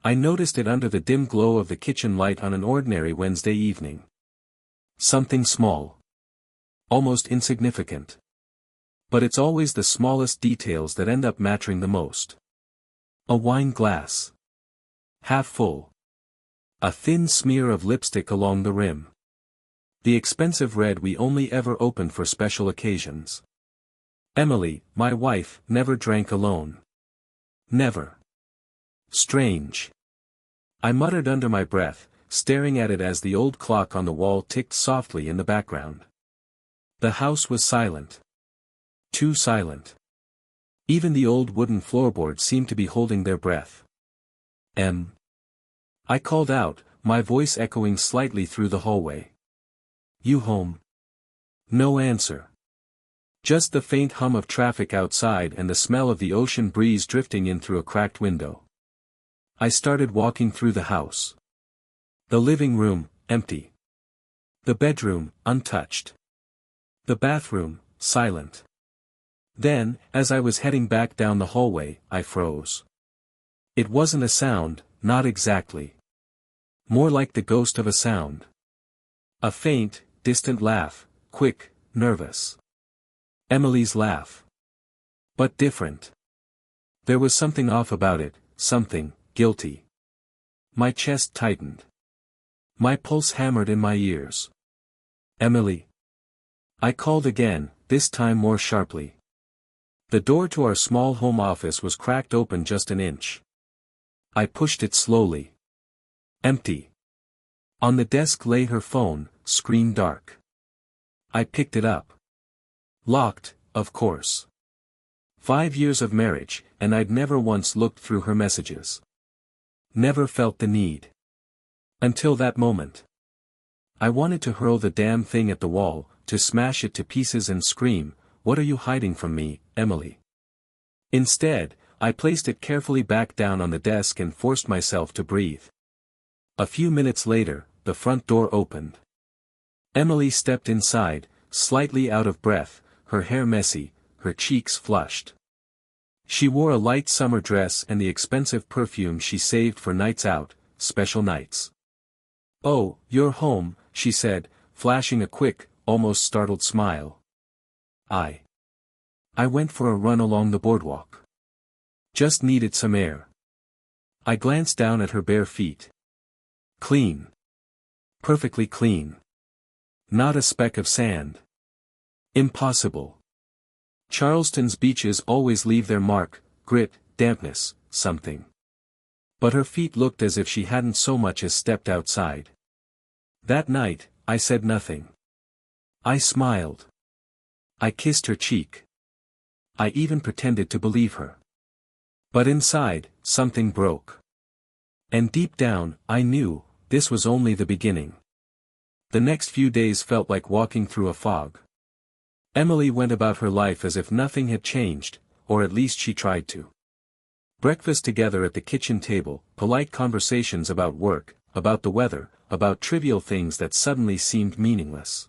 I noticed it under the dim glow of the kitchen light on an ordinary Wednesday evening. Something small. Almost insignificant. But it's always the smallest details that end up mattering the most. A wine glass. Half full. A thin smear of lipstick along the rim. The expensive red we only ever opened for special occasions. Emily, my wife, never drank alone. Never. Strange. I muttered under my breath, staring at it as the old clock on the wall ticked softly in the background. The house was silent. Too silent. Even the old wooden floorboards seemed to be holding their breath. I called out, my voice echoing slightly through the hallway. You home? No answer. Just the faint hum of traffic outside and the smell of the ocean breeze drifting in through a cracked window. I started walking through the house. The living room, empty. The bedroom, untouched. The bathroom, silent. Then, as I was heading back down the hallway, I froze. It wasn't a sound, not exactly. More like the ghost of a sound. A faint, distant laugh, quick, nervous. Emily's laugh. But different. There was something off about it, something guilty. My chest tightened. My pulse hammered in my ears. Emily. I called again, this time more sharply. The door to our small home office was cracked open just an inch. I pushed it slowly. Empty. On the desk lay her phone, screen dark. I picked it up. Locked, of course. 5 years of marriage, and I'd never once looked through her messages. Never felt the need. Until that moment. I wanted to hurl the damn thing at the wall, to smash it to pieces and scream, "What are you hiding from me, Emily?" Instead, I placed it carefully back down on the desk and forced myself to breathe. A few minutes later, the front door opened. Emily stepped inside, slightly out of breath, her hair messy, her cheeks flushed. She wore a light summer dress and the expensive perfume she saved for nights out, special nights. "Oh, you're home," she said, flashing a quick, almost startled smile. I went for a run along the boardwalk. Just needed some air. I glanced down at her bare feet. Clean. Perfectly clean. Not a speck of sand. Impossible. Charleston's beaches always leave their mark, grit, dampness, something. But her feet looked as if she hadn't so much as stepped outside. That night, I said nothing. I smiled. I kissed her cheek. I even pretended to believe her. But inside, something broke. And deep down, I knew, this was only the beginning. The next few days felt like walking through a fog. Emily went about her life as if nothing had changed, or at least she tried to. Breakfast together at the kitchen table, polite conversations about work, about the weather, about trivial things that suddenly seemed meaningless.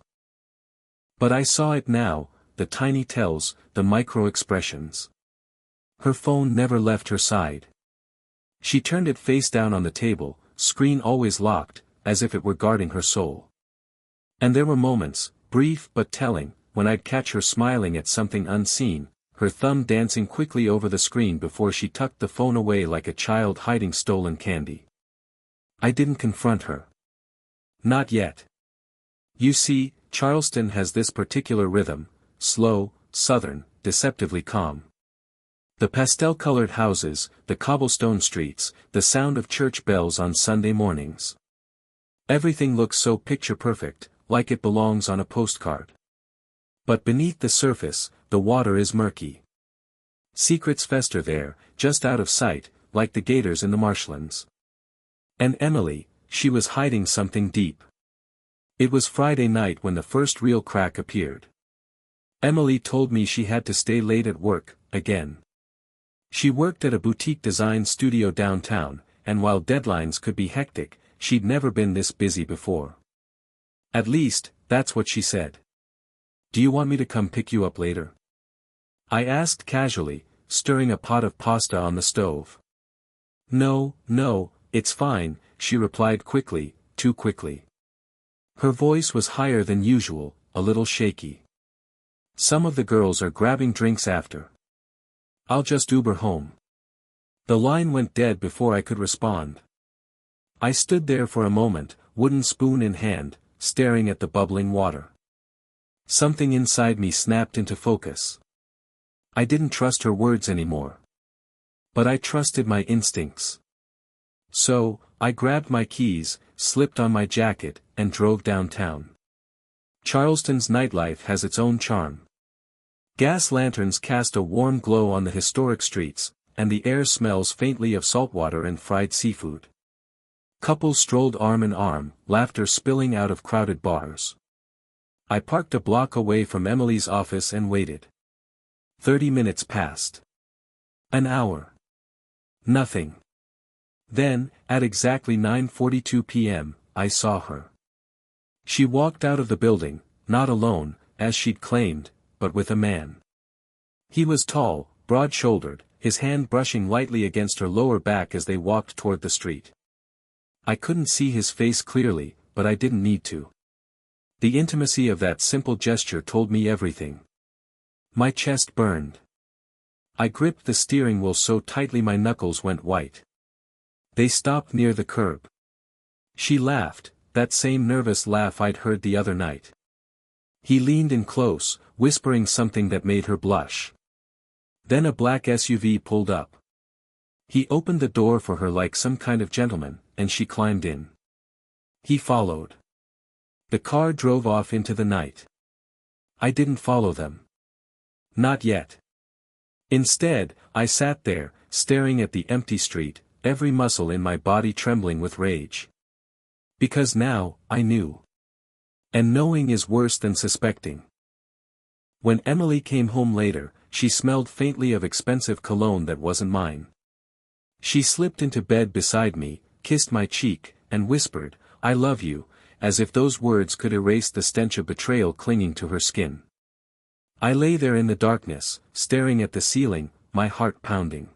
But I saw it now, the tiny tells, the micro-expressions. Her phone never left her side. She turned it face down on the table, screen always locked, as if it were guarding her soul. And there were moments, brief but telling, when I'd catch her smiling at something unseen, her thumb dancing quickly over the screen before she tucked the phone away like a child hiding stolen candy. I didn't confront her. Not yet. You see, Charleston has this particular rhythm, slow, southern, deceptively calm. The pastel-colored houses, the cobblestone streets, the sound of church bells on Sunday mornings. Everything looks so picture-perfect, like it belongs on a postcard. But beneath the surface, the water is murky. Secrets fester there, just out of sight, like the gators in the marshlands. And Emily, she was hiding something deep. It was Friday night when the first real crack appeared. Emily told me she had to stay late at work, again. She worked at a boutique design studio downtown, and while deadlines could be hectic, she'd never been this busy before. At least, that's what she said. "Do you want me to come pick you up later?" I asked casually, stirring a pot of pasta on the stove. No, "It's fine," she replied quickly, too quickly. Her voice was higher than usual, a little shaky. "Some of the girls are grabbing drinks after. I'll just Uber home." The line went dead before I could respond. I stood there for a moment, wooden spoon in hand, staring at the bubbling water. Something inside me snapped into focus. I didn't trust her words anymore. But I trusted my instincts. So, I grabbed my keys, slipped on my jacket, and drove downtown. Charleston's nightlife has its own charm. Gas lanterns cast a warm glow on the historic streets, and the air smells faintly of saltwater and fried seafood. Couples strolled arm in arm, laughter spilling out of crowded bars. I parked a block away from Emily's office and waited. 30 minutes passed. An hour. Nothing. Then, at exactly 9:42 p.m., I saw her. She walked out of the building, not alone, as she'd claimed, but with a man. He was tall, broad-shouldered, his hand brushing lightly against her lower back as they walked toward the street. I couldn't see his face clearly, but I didn't need to. The intimacy of that simple gesture told me everything. My chest burned. I gripped the steering wheel so tightly my knuckles went white. They stopped near the curb. She laughed, that same nervous laugh I'd heard the other night. He leaned in close, whispering something that made her blush. Then a black SUV pulled up. He opened the door for her like some kind of gentleman, and she climbed in. He followed. The car drove off into the night. I didn't follow them. Not yet. Instead, I sat there, staring at the empty street, every muscle in my body trembling with rage. Because now, I knew. And knowing is worse than suspecting. When Emily came home later, she smelled faintly of expensive cologne that wasn't mine. She slipped into bed beside me, kissed my cheek, and whispered, "I love you," as if those words could erase the stench of betrayal clinging to her skin. I lay there in the darkness, staring at the ceiling, my heart pounding.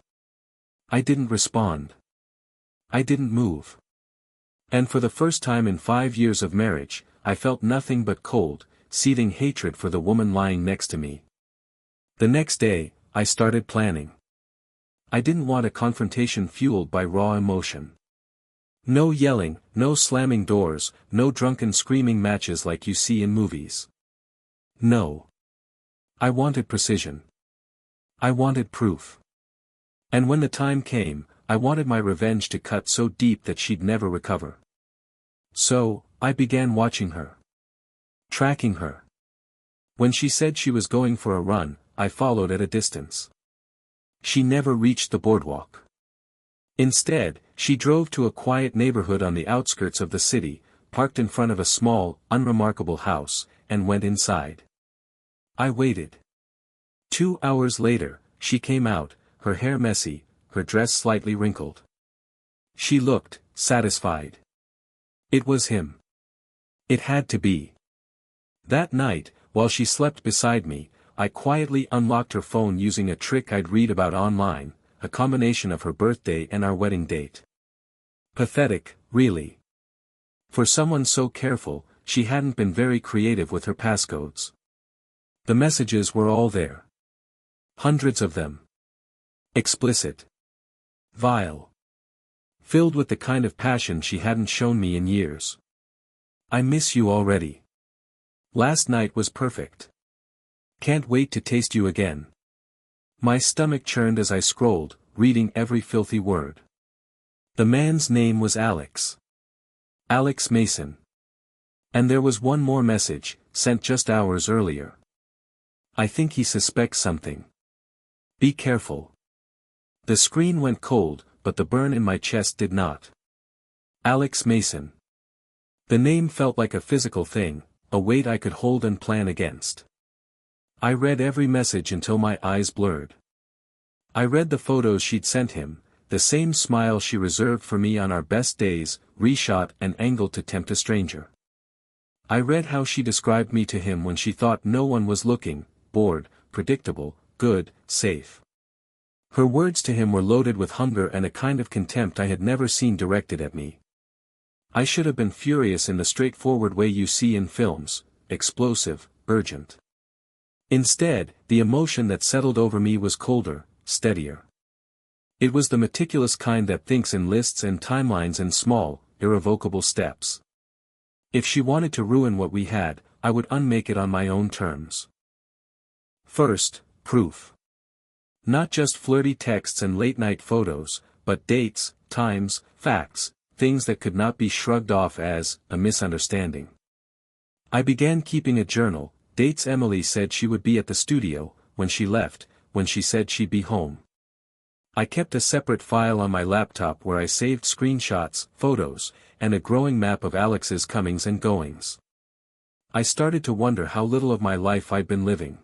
I didn't respond. I didn't move. And for the first time in 5 years of marriage, I felt nothing but cold, seething hatred for the woman lying next to me. The next day, I started planning. I didn't want a confrontation fueled by raw emotion. No yelling, no slamming doors, no drunken screaming matches like you see in movies. No. I wanted precision. I wanted proof. And when the time came, I wanted my revenge to cut so deep that she'd never recover. So, I began watching her. Tracking her. When she said she was going for a run, I followed at a distance. She never reached the boardwalk. Instead, she drove to a quiet neighborhood on the outskirts of the city, parked in front of a small, unremarkable house, and went inside. I waited. 2 hours later, she came out, her hair messy, her dress slightly wrinkled. She looked satisfied. It was him. It had to be. That night, while she slept beside me, I quietly unlocked her phone using a trick I'd read about online, a combination of her birthday and our wedding date. Pathetic, really. For someone so careful, she hadn't been very creative with her passcodes. The messages were all there. Hundreds of them. Explicit. Vile. Filled with the kind of passion she hadn't shown me in years. "I miss you already. Last night was perfect. Can't wait to taste you again." My stomach churned as I scrolled, reading every filthy word. The man's name was Alex. Alex Mason. And there was one more message, sent just hours earlier. "I think he suspects something. Be careful." The screen went cold, but the burn in my chest did not. Alex Mason. The name felt like a physical thing, a weight I could hold and plan against. I read every message until my eyes blurred. I read the photos she'd sent him, the same smile she reserved for me on our best days, reshot and angled to tempt a stranger. I read how she described me to him when she thought no one was looking: bored, predictable, good, safe. Her words to him were loaded with hunger and a kind of contempt I had never seen directed at me. I should have been furious in the straightforward way you see in films, explosive, urgent. Instead, the emotion that settled over me was colder, steadier. It was the meticulous kind that thinks in lists and timelines and small, irrevocable steps. If she wanted to ruin what we had, I would unmake it on my own terms. First, proof. Not just flirty texts and late-night photos, but dates, times, facts, things that could not be shrugged off as a misunderstanding. I began keeping a journal, dates Emily said she would be at the studio, when she left, when she said she'd be home. I kept a separate file on my laptop where I saved screenshots, photos, and a growing map of Alex's comings and goings. I started to wonder how little of my life I'd been living.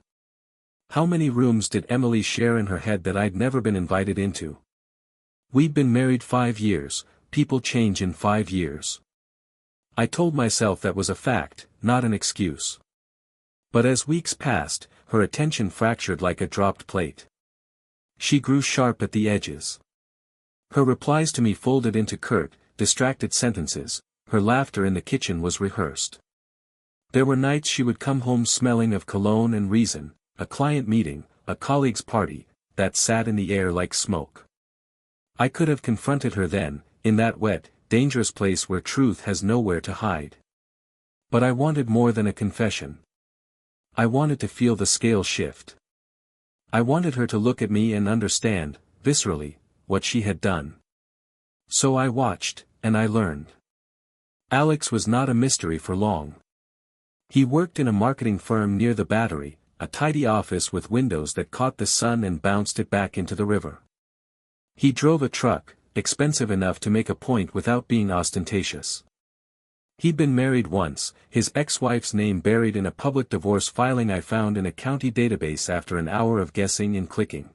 How many rooms did Emily share in her head that I'd never been invited into? We'd been married 5 years, people change in 5 years. I told myself that was a fact, not an excuse. But as weeks passed, her attention fractured like a dropped plate. She grew sharp at the edges. Her replies to me folded into curt, distracted sentences, her laughter in the kitchen was rehearsed. There were nights she would come home smelling of cologne and reason, a client meeting, a colleague's party, that sat in the air like smoke. I could have confronted her then, in that wet, dangerous place where truth has nowhere to hide. But I wanted more than a confession. I wanted to feel the scale shift. I wanted her to look at me and understand, viscerally, what she had done. So I watched, and I learned. Alex was not a mystery for long. He worked in a marketing firm near the Battery, a tidy office with windows that caught the sun and bounced it back into the river. He drove a truck, expensive enough to make a point without being ostentatious. He'd been married once, his ex-wife's name buried in a public divorce filing I found in a county database after an hour of guessing and clicking.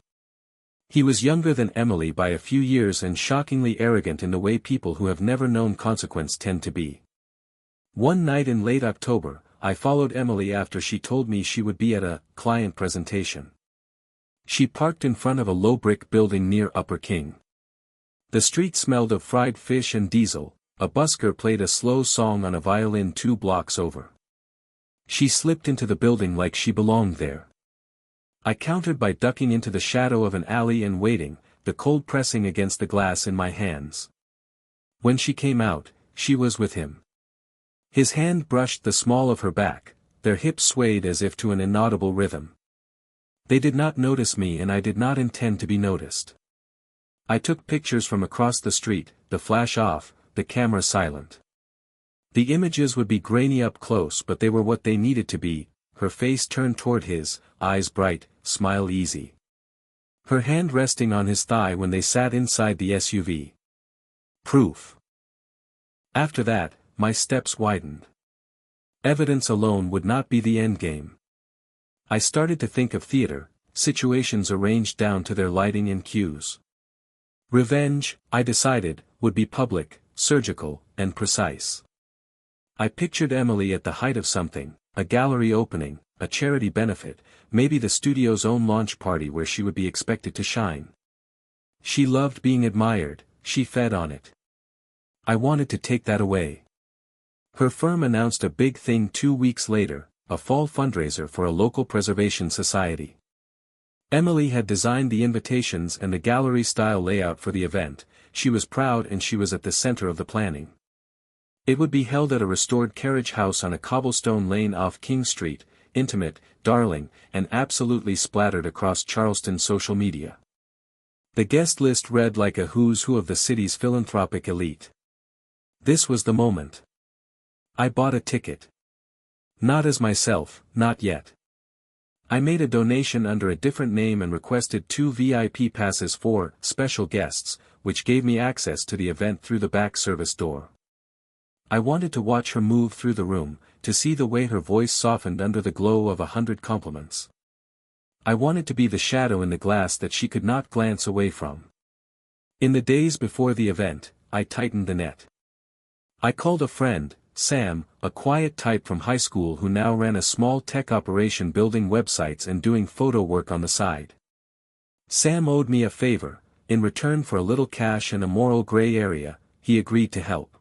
He was younger than Emily by a few years and shockingly arrogant in the way people who have never known consequence tend to be. One night in late October, I followed Emily after she told me she would be at a client presentation. She parked in front of a low brick building near Upper King. The street smelled of fried fish and diesel. A busker played a slow song on a violin 2 blocks over. She slipped into the building like she belonged there. I countered by ducking into the shadow of an alley and waiting, the cold pressing against the glass in my hands. When she came out, she was with him. His hand brushed the small of her back, their hips swayed as if to an inaudible rhythm. They did not notice me and I did not intend to be noticed. I took pictures from across the street, the flash off, the camera silent. The images would be grainy up close but they were what they needed to be, her face turned toward his, eyes bright, smile easy. Her hand resting on his thigh when they sat inside the SUV. Proof. After that, my steps widened. Evidence alone would not be the endgame. I started to think of theater, situations arranged down to their lighting and cues. Revenge, I decided, would be public, surgical, and precise. I pictured Emily at the height of something, a gallery opening, a charity benefit, maybe the studio's own launch party where she would be expected to shine. She loved being admired, she fed on it. I wanted to take that away. Her firm announced a big thing 2 weeks later, a fall fundraiser for a local preservation society. Emily had designed the invitations and the gallery-style layout for the event. She was proud and she was at the center of the planning. It would be held at a restored carriage house on a cobblestone lane off King Street, intimate, darling, and absolutely splattered across Charleston social media. The guest list read like a who's who of the city's philanthropic elite. This was the moment. I bought a ticket. Not as myself, not yet. I made a donation under a different name and requested 2 VIP passes for special guests, which gave me access to the event through the back service door. I wanted to watch her move through the room, to see the way her voice softened under the glow of 100 compliments. I wanted to be the shadow in the glass that she could not glance away from. In the days before the event, I tightened the net. I called a friend, Sam, a quiet type from high school who now ran a small tech operation building websites and doing photo work on the side. Sam owed me a favor. In return for a little cash and a moral gray area, he agreed to help.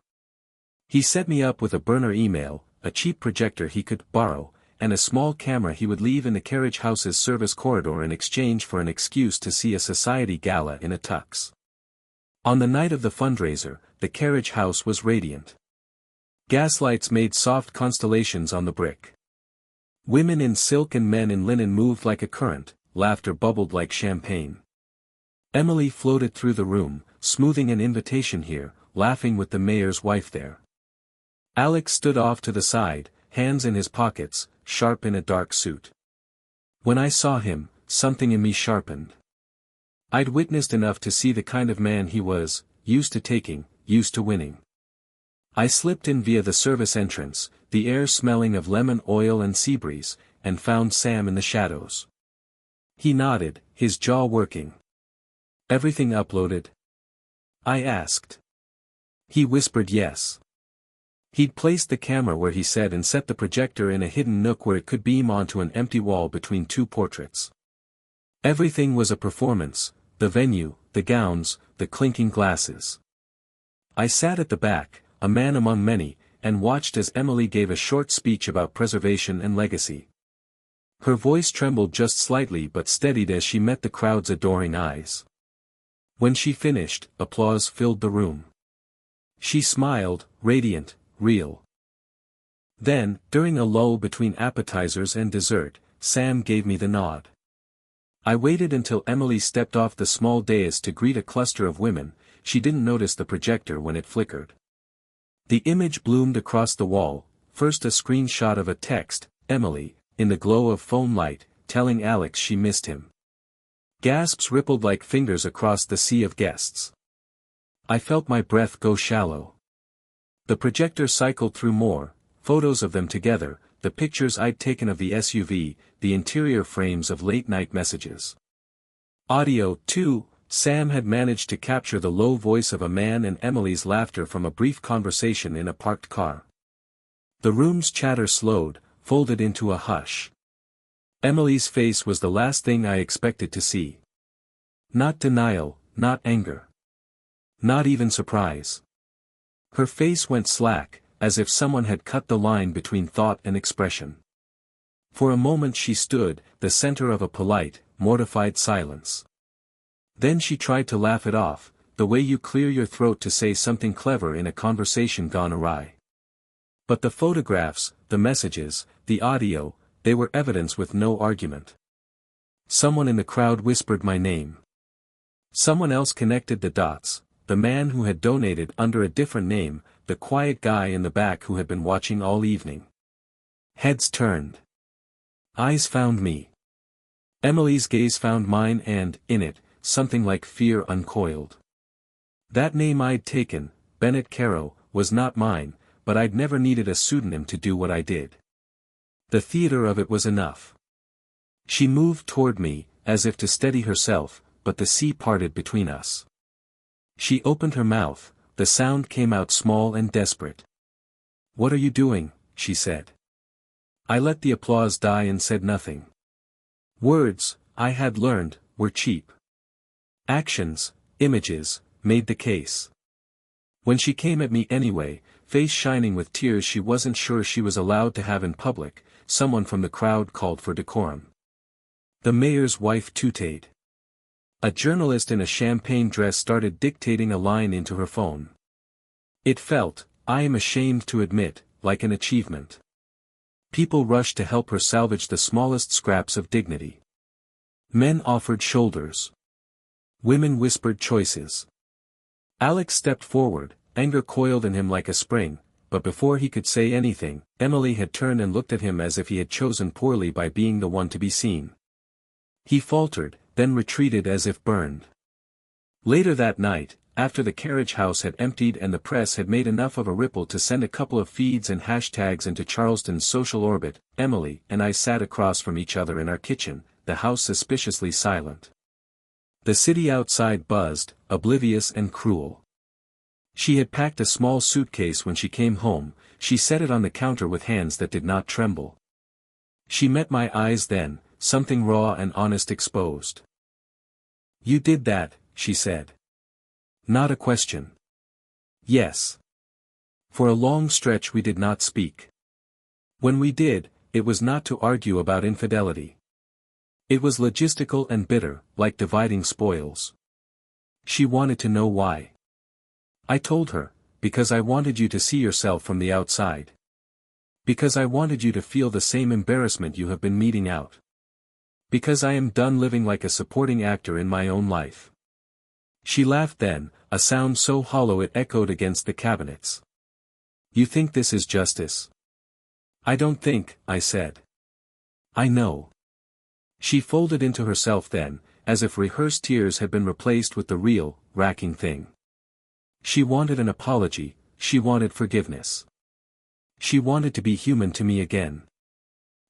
He set me up with a burner email, a cheap projector he could borrow, and a small camera he would leave in the carriage house's service corridor in exchange for an excuse to see a society gala in a tux. On the night of the fundraiser, the carriage house was radiant. Gaslights made soft constellations on the brick. Women in silk and men in linen moved like a current, laughter bubbled like champagne. Emily floated through the room, smoothing an invitation here, laughing with the mayor's wife there. Alex stood off to the side, hands in his pockets, sharp in a dark suit. When I saw him, something in me sharpened. I'd witnessed enough to see the kind of man he was, used to taking, used to winning. I slipped in via the service entrance, the air smelling of lemon oil and sea breeze, and found Sam in the shadows. He nodded, his jaw working. "Everything uploaded?" I asked. He whispered yes. He'd placed the camera where he said and set the projector in a hidden nook where it could beam onto an empty wall between two portraits. Everything was a performance, the venue, the gowns, the clinking glasses. I sat at the back, a man among many, and watched as Emily gave a short speech about preservation and legacy. Her voice trembled just slightly but steadied as she met the crowd's adoring eyes. When she finished, applause filled the room. She smiled, radiant, real. Then, during a lull between appetizers and dessert, Sam gave me the nod. I waited until Emily stepped off the small dais to greet a cluster of women. She didn't notice the projector when it flickered. The image bloomed across the wall, first a screenshot of a text, Emily, in the glow of phone light, telling Alex she missed him. Gasps rippled like fingers across the sea of guests. I felt my breath go shallow. The projector cycled through more, photos of them together, the pictures I'd taken of the SUV, the interior frames of late-night messages. Audio, too. Sam had managed to capture the low voice of a man and Emily's laughter from a brief conversation in a parked car. The room's chatter slowed, folded into a hush. Emily's face was the last thing I expected to see. Not denial, not anger. Not even surprise. Her face went slack, as if someone had cut the line between thought and expression. For a moment she stood, the center of a polite, mortified silence. Then she tried to laugh it off, the way you clear your throat to say something clever in a conversation gone awry. But the photographs, the messages, the audio, they were evidence with no argument. Someone in the crowd whispered my name. Someone else connected the dots, the man who had donated under a different name, the quiet guy in the back who had been watching all evening. Heads turned. Eyes found me. Emily's gaze found mine and, in it, something like fear uncoiled. That name I'd taken, Bennett Caro, was not mine, but I'd never needed a pseudonym to do what I did. The theater of it was enough. She moved toward me, as if to steady herself, but the sea parted between us. She opened her mouth, the sound came out small and desperate. "What are you doing?" she said. I let the applause die and said nothing. Words, I had learned, were cheap. Actions, images, made the case. When she came at me anyway, face shining with tears she wasn't sure she was allowed to have in public, someone from the crowd called for decorum. The mayor's wife tutored. A journalist in a champagne dress started dictating a line into her phone. It felt, I am ashamed to admit, like an achievement. People rushed to help her salvage the smallest scraps of dignity. Men offered shoulders. Women whispered choices. Alex stepped forward, anger coiled in him like a spring, but before he could say anything, Emily had turned and looked at him as if he had chosen poorly by being the one to be seen. He faltered, then retreated as if burned. Later that night, after the carriage house had emptied and the press had made enough of a ripple to send a couple of feeds and hashtags into Charleston's social orbit, Emily and I sat across from each other in our kitchen, the house suspiciously silent. The city outside buzzed, oblivious and cruel. She had packed a small suitcase when she came home, she set it on the counter with hands that did not tremble. She met my eyes then, something raw and honest exposed. You did that, she said. Not a question. Yes. For a long stretch we did not speak. When we did, it was not to argue about infidelity. It was logistical and bitter, like dividing spoils. She wanted to know why. I told her, because I wanted you to see yourself from the outside. Because I wanted you to feel the same embarrassment you have been meting out. Because I am done living like a supporting actor in my own life. She laughed then, a sound so hollow it echoed against the cabinets. You think this is justice? I don't think, I said. I know. She folded into herself then, as if rehearsed tears had been replaced with the real, racking thing. She wanted an apology, she wanted forgiveness. She wanted to be human to me again.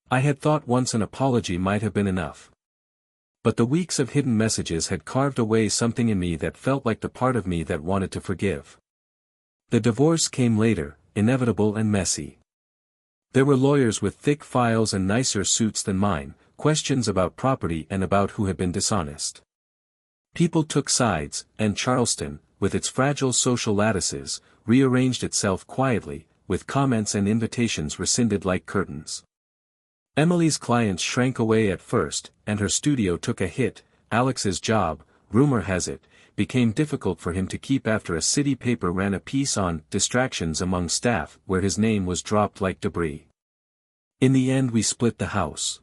I had thought once an apology might have been enough. But the weeks of hidden messages had carved away something in me that felt like the part of me that wanted to forgive. The divorce came later, inevitable and messy. There were lawyers with thick files and nicer suits than mine, questions about property and about who had been dishonest. People took sides, and Charleston, with its fragile social lattices, rearranged itself quietly, with comments and invitations rescinded like curtains. Emily's clients shrank away at first, and her studio took a hit. Alex's job, rumor has it, became difficult for him to keep after a city paper ran a piece on distractions among staff where his name was dropped like debris. In the end we split the house.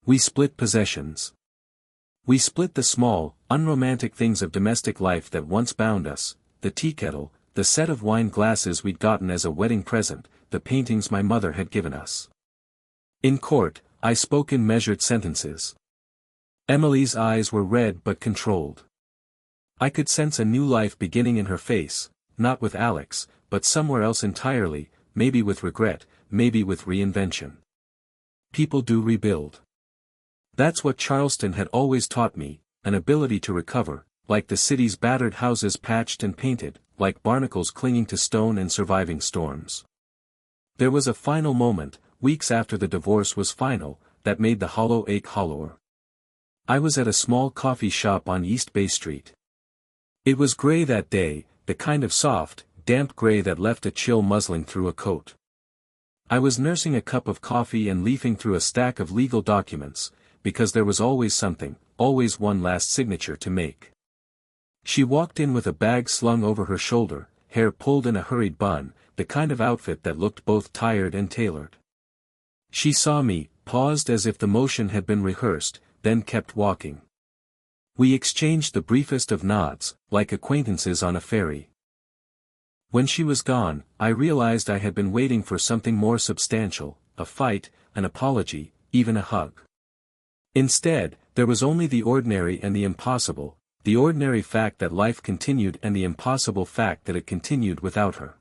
We split possessions. We split the small, unromantic things of domestic life that once bound us, the tea kettle, the set of wine glasses we'd gotten as a wedding present, the paintings my mother had given us. In court, I spoke in measured sentences. Emily's eyes were red but controlled. I could sense a new life beginning in her face, not with Alex, but somewhere else entirely, maybe with regret, maybe with reinvention. People do rebuild. That's what Charleston had always taught me, an ability to recover, like the city's battered houses patched and painted, like barnacles clinging to stone and surviving storms. There was a final moment, weeks after the divorce was final, that made the hollow ache hollower. I was at a small coffee shop on East Bay Street. It was gray that day, the kind of soft, damp gray that left a chill muzzling through a coat. I was nursing a cup of coffee and leafing through a stack of legal documents, because there was always something, always one last signature to make. She walked in with a bag slung over her shoulder, hair pulled in a hurried bun, the kind of outfit that looked both tired and tailored. She saw me, paused as if the motion had been rehearsed, then kept walking. We exchanged the briefest of nods, like acquaintances on a ferry. When she was gone, I realized I had been waiting for something more substantial, a fight, an apology, even a hug. Instead, there was only the ordinary and the impossible, the ordinary fact that life continued and the impossible fact that it continued without her.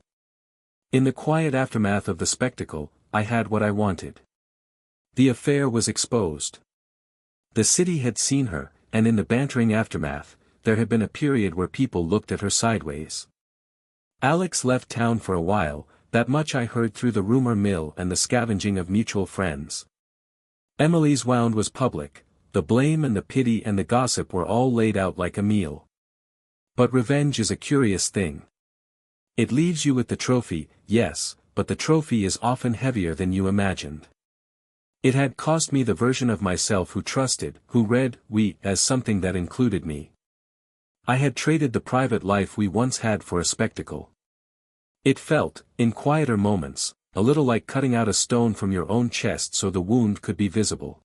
In the quiet aftermath of the spectacle, I had what I wanted. The affair was exposed. The city had seen her, and in the bantering aftermath, there had been a period where people looked at her sideways. Alex left town for a while, that much I heard through the rumor mill and the scavenging of mutual friends. Emily's wound was public, the blame and the pity and the gossip were all laid out like a meal. But revenge is a curious thing. It leaves you with the trophy, yes, but the trophy is often heavier than you imagined. It had cost me the version of myself who trusted, who read we as something that included me. I had traded the private life we once had for a spectacle. It felt, in quieter moments, a little like cutting out a stone from your own chest so the wound could be visible.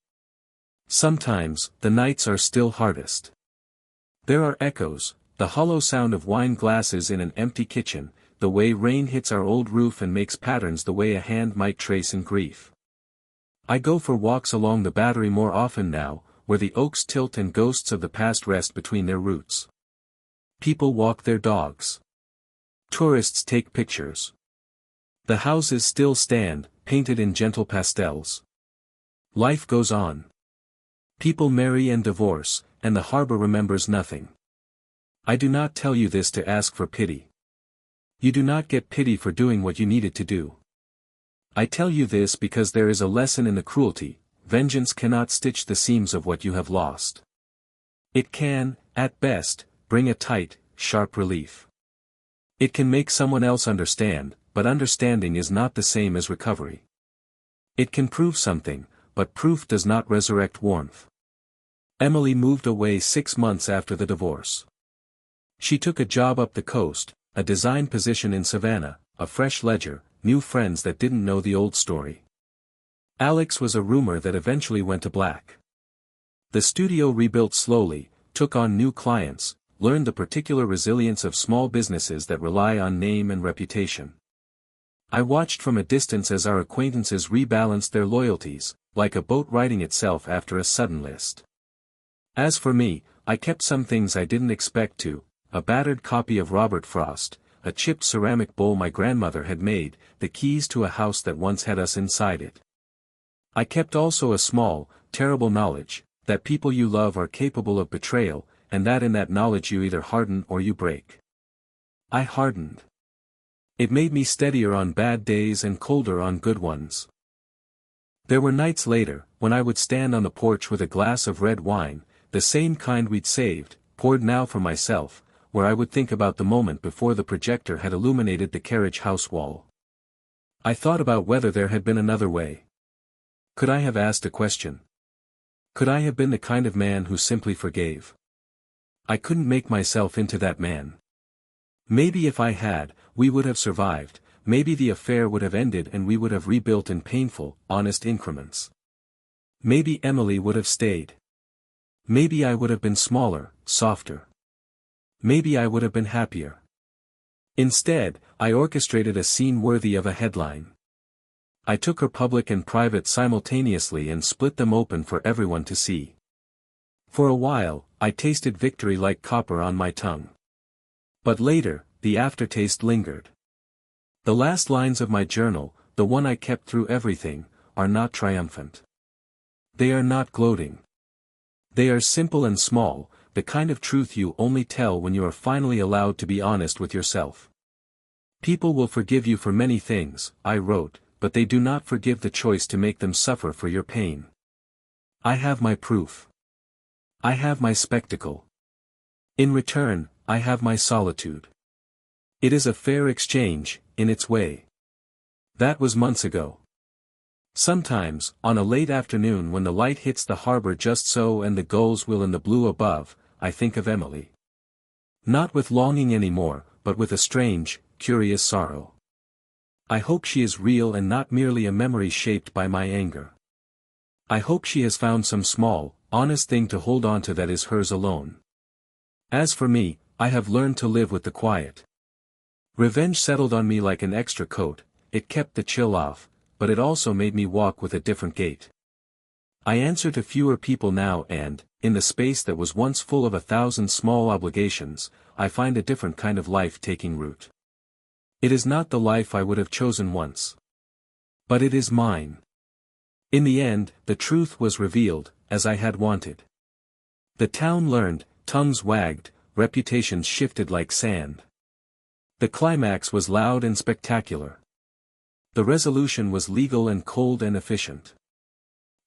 Sometimes, the nights are still hardest. There are echoes, the hollow sound of wine glasses in an empty kitchen, the way rain hits our old roof and makes patterns the way a hand might trace in grief. I go for walks along the Battery more often now, where the oaks tilt and ghosts of the past rest between their roots. People walk their dogs. Tourists take pictures. The houses still stand, painted in gentle pastels. Life goes on. People marry and divorce, and the harbor remembers nothing. I do not tell you this to ask for pity. You do not get pity for doing what you needed to do. I tell you this because there is a lesson in the cruelty. Vengeance cannot stitch the seams of what you have lost. It can, at best, bring a tight, sharp relief. It can make someone else understand, but understanding is not the same as recovery. It can prove something, but proof does not resurrect warmth. Emily moved away 6 months after the divorce. She took a job up the coast, a design position in Savannah, a fresh ledger, new friends that didn't know the old story. Alex was a rumor that eventually went to black. The studio rebuilt slowly, took on new clients, learned the particular resilience of small businesses that rely on name and reputation. I watched from a distance as our acquaintances rebalanced their loyalties, like a boat righting itself after a sudden list. As for me, I kept some things I didn't expect to, a battered copy of Robert Frost, a chipped ceramic bowl my grandmother had made, the keys to a house that once had us inside it. I kept also a small, terrible knowledge, that people you love are capable of betrayal, and that in that knowledge you either harden or you break. I hardened. It made me steadier on bad days and colder on good ones. There were nights later, when I would stand on the porch with a glass of red wine, the same kind we'd saved, poured now for myself, where I would think about the moment before the projector had illuminated the carriage house wall. I thought about whether there had been another way. Could I have asked a question? Could I have been the kind of man who simply forgave? I couldn't make myself into that man. Maybe if I had, we would have survived, maybe the affair would have ended and we would have rebuilt in painful, honest increments. Maybe Emily would have stayed. Maybe I would have been smaller, softer. Maybe I would have been happier. Instead, I orchestrated a scene worthy of a headline. I took her public and private simultaneously and split them open for everyone to see. For a while, I tasted victory like copper on my tongue. But later, the aftertaste lingered. The last lines of my journal, the one I kept through everything, are not triumphant. They are not gloating. They are simple and small, the kind of truth you only tell when you are finally allowed to be honest with yourself. People will forgive you for many things, I wrote, but they do not forgive the choice to make them suffer for your pain. I have my proof. I have my spectacle. In return, I have my solitude. It is a fair exchange, in its way. That was months ago. Sometimes, on a late afternoon when the light hits the harbor just so and the gulls will in the blue above, I think of Emily. Not with longing anymore, but with a strange, curious sorrow. I hope she is real and not merely a memory shaped by my anger. I hope she has found some small, honest thing to hold on to that is hers alone. As for me, I have learned to live with the quiet. Revenge settled on me like an extra coat, it kept the chill off, but it also made me walk with a different gait. I answer to fewer people now and, in the space that was once full of 1,000 small obligations, I find a different kind of life taking root. It is not the life I would have chosen once. But it is mine. In the end, the truth was revealed, as I had wanted. The town learned, tongues wagged, reputations shifted like sand. The climax was loud and spectacular. The resolution was legal and cold and efficient.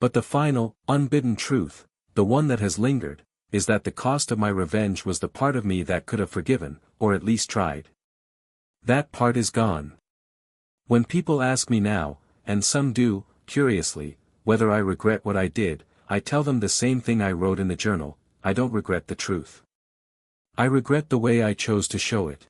But the final, unbidden truth, the one that has lingered, is that the cost of my revenge was the part of me that could have forgiven, or at least tried. That part is gone. When people ask me now, and some do, curiously, whether I regret what I did, I tell them the same thing I wrote in the journal, I don't regret the truth. I regret the way I chose to show it.